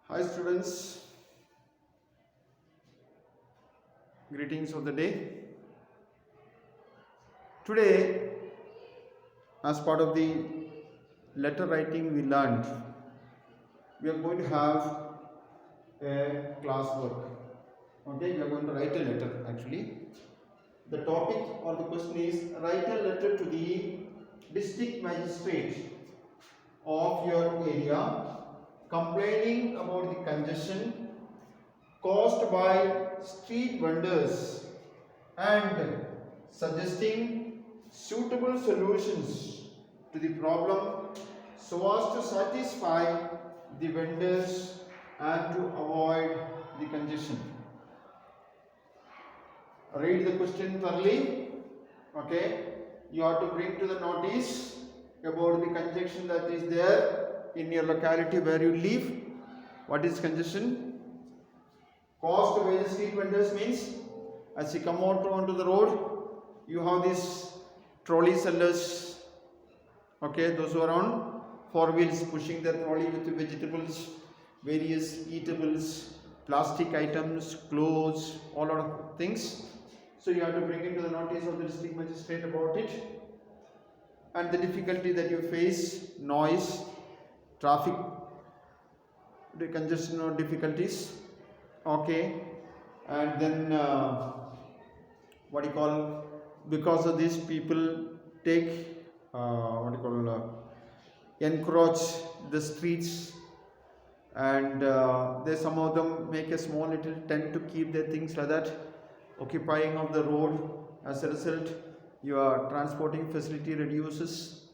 Hi students, greetings of the day. Today, as part of the letter writing we learned, we are going to have a classwork. Okay, we are going to write a letter actually. The topic or the question is write a letter to the district magistrate of your area complaining about the congestion caused by street vendors and suggesting suitable solutions to the problem so as to satisfy the vendors and to avoid the congestion. Read the question thoroughly. Okay, you have to bring to the notice about the congestion that is there in your locality where you live. What is congestion? Caused by the street vendors means as you come out onto the road, you have these trolley sellers, okay, those who are on four wheels pushing their trolley with the vegetables, various eatables, plastic items, clothes, all lot of things. So you have to bring it to the notice of the district magistrate about it and the difficulty that you face, noise, traffic, the congestion or difficulties, okay, and then what do you call, because of this people take encroach the streets, and they, some of them make a small little tent to keep their things like that, occupying of the road. As a result, your transporting facility reduces,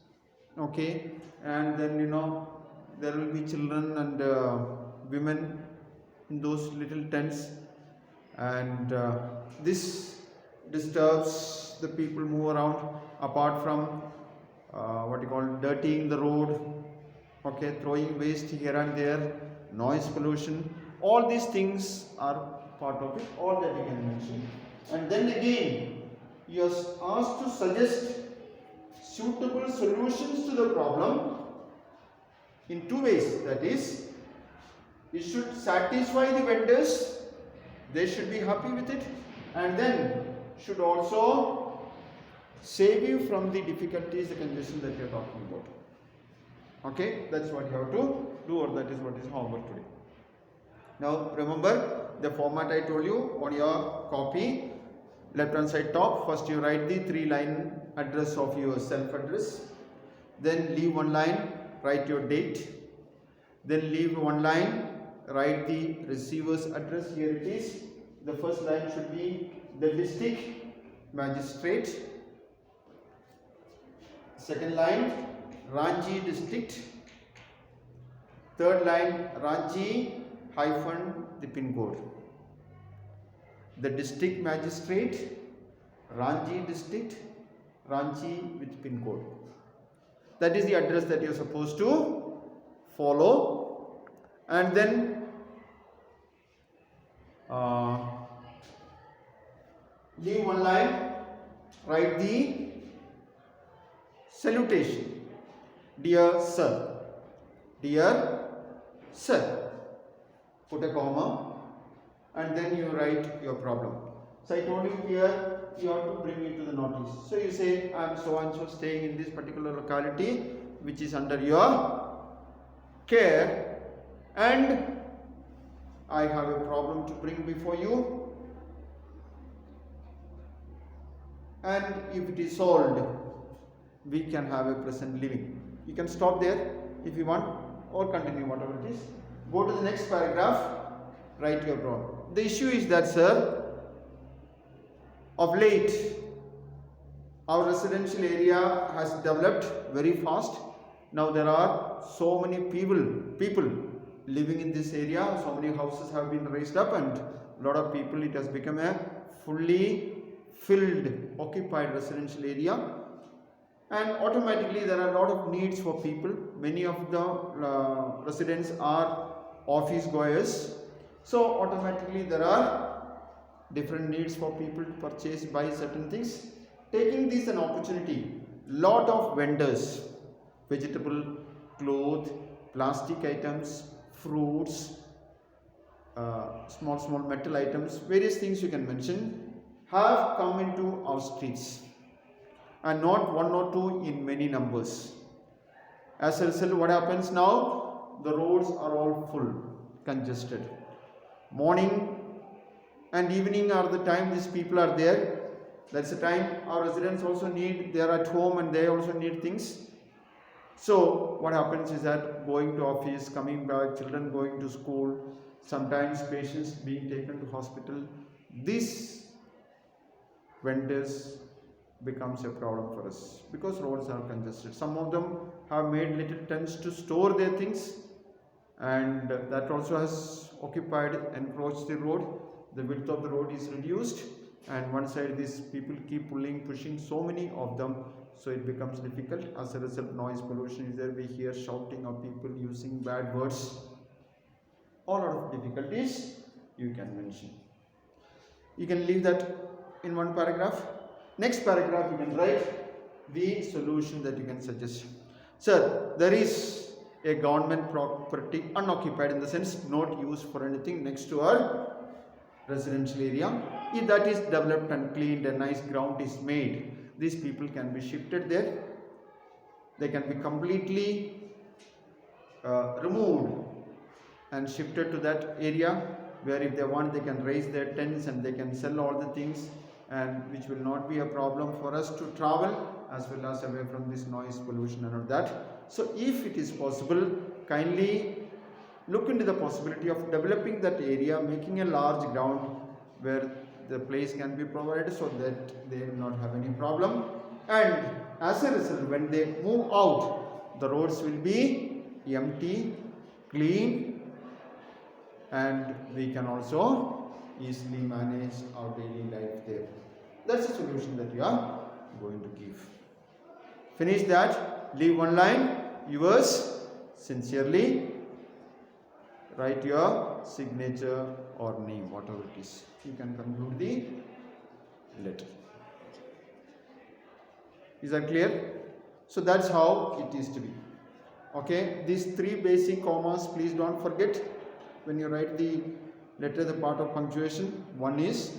okay, and then there will be children and women in those little tents, and this disturbs the people move around, apart from dirtying the road, okay, throwing waste here and there, noise pollution. All these things are part of it, all that we can mention. And then again, you are asked to suggest suitable solutions to the problem in two ways. That is, it should satisfy the vendors, they should be happy with it, and then should also save you from the difficulties, the congestion that you are talking about. Okay, that's what you have to do, or that is what is homework today. Now remember the format I told you on your copy. Left hand side top, first you write the 3-line address of your self address, then leave one line, write your date, then leave one line, write the receiver's address. Here it is. The first line should be the district magistrate. Second line, Ranchi district. Third line, Ranchi hyphen the pin code. The district magistrate, Ranchi district, Ranchi with pin code. That is the address that you are supposed to follow. And then leave one line, write the salutation. Dear sir, dear sir, put a comma, and then you write your problem. So I told you here you have to bring it to the notice. So you say, I am so and so staying in this particular locality which is under your care, and I have a problem to bring before you, and if it is solved, we can have a pleasant living. You can stop there if you want, or continue whatever it is. Go to the next paragraph, write your problem. The issue is that, sir, of late our residential area has developed very fast. Now there are so many people living in this area, so many houses have been raised up, and a lot of people, it has become a fully filled, occupied residential area, and automatically there are a lot of needs for people. Many of the residents are office goers, so automatically there are different needs for people to purchase, buy certain things. Taking this an opportunity, lot of vendors, vegetable, cloth, plastic items, fruits, small metal items, various things you can mention, have come into our streets, and not one or two in many numbers. As a result, what happens now? The roads are all full, congested. Morning and evening are the time these people are there. That's the time our residents also need, they are at home and they also need things. So what happens is that going to office, coming back, children going to school, sometimes patients being taken to hospital, these vendors becomes a problem for us because roads are congested. Some of them have made little tents to store their things, and that also has occupied, encroached the road. The width of the road is reduced, and one side these people keep pushing so many of them, so it becomes difficult. As a result, noise pollution is there. We hear shouting of people using bad words. All lot of difficulties you can mention. You can leave that in one paragraph. Next paragraph you can write the solution that you can suggest. Sir, there is a government property unoccupied, in the sense not used for anything, next to our residential area. If that is developed and cleaned, a nice ground is made, these people can be shifted there. They can be completely removed and shifted to that area, where if they want they can raise their tents and they can sell all the things, and which will not be a problem for us to travel, as well as away from this noise pollution and all that. So if it is possible, kindly look into the possibility of developing that area, making a large ground where the place can be provided, so that they will not have any problem. And as a result, when they move out, the roads will be empty, clean, and we can also easily manage our daily life there. That's the solution that we are going to give. Finish that, leave one line, yours sincerely, write your signature or name, whatever it is. You can conclude the letter. Is that clear? So that's how it is to be. Okay, these three basic commas, please don't forget when you write the letter, the part of punctuation. One is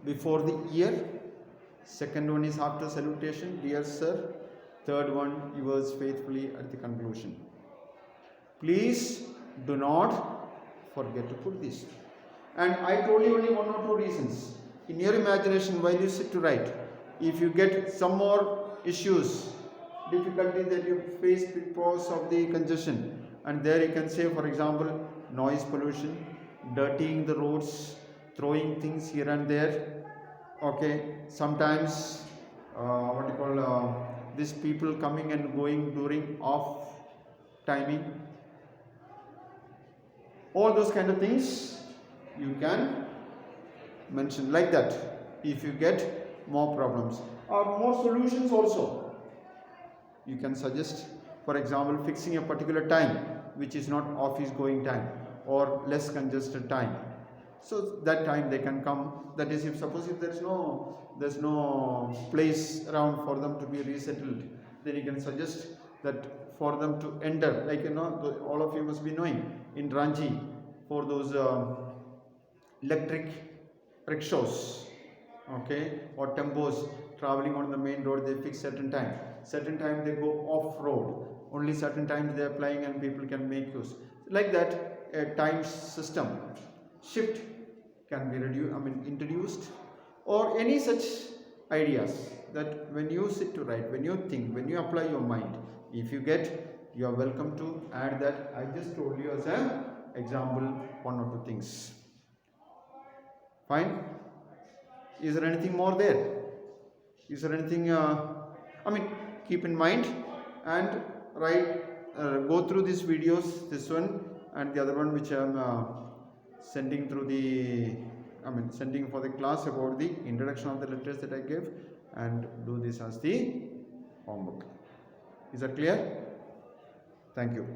before the year, second one is after salutation, dear sir, third one, yours faithfully at the conclusion. Please do not forget to put this. And I told you only one or two reasons. In your imagination, while you sit to write, if you get some more issues, difficulties that you face because of the congestion, and there you can say, for example, noise pollution, dirtying the roads, throwing things here and there. Okay, sometimes these people coming and going during off timing. All those kind of things you can mention like that if you get more problems or more solutions also. You can suggest, for example, fixing a particular time which is not office going time or less congested time. So that time they can come. That is, if suppose if there's no place around for them to be resettled, then you can suggest that for them to enter, like all of you must be knowing, in Ranchi, for those electric rickshaws, okay, or tempos traveling on the main road, they fix certain time they go off road, only certain times they are plying and people can make use. Like that, a time system shift can be introduced, or any such ideas that when you sit to write, when you think, when you apply your mind, if you get, you are welcome to add that. I just told you as an example one or two things. Fine. Is there anything more there? Is there anything keep in mind and write, go through these videos, this one and the other one which I am sending through the sending for the class about the introduction of the letters that I gave, and do this as the homework. Is that clear? Thank you.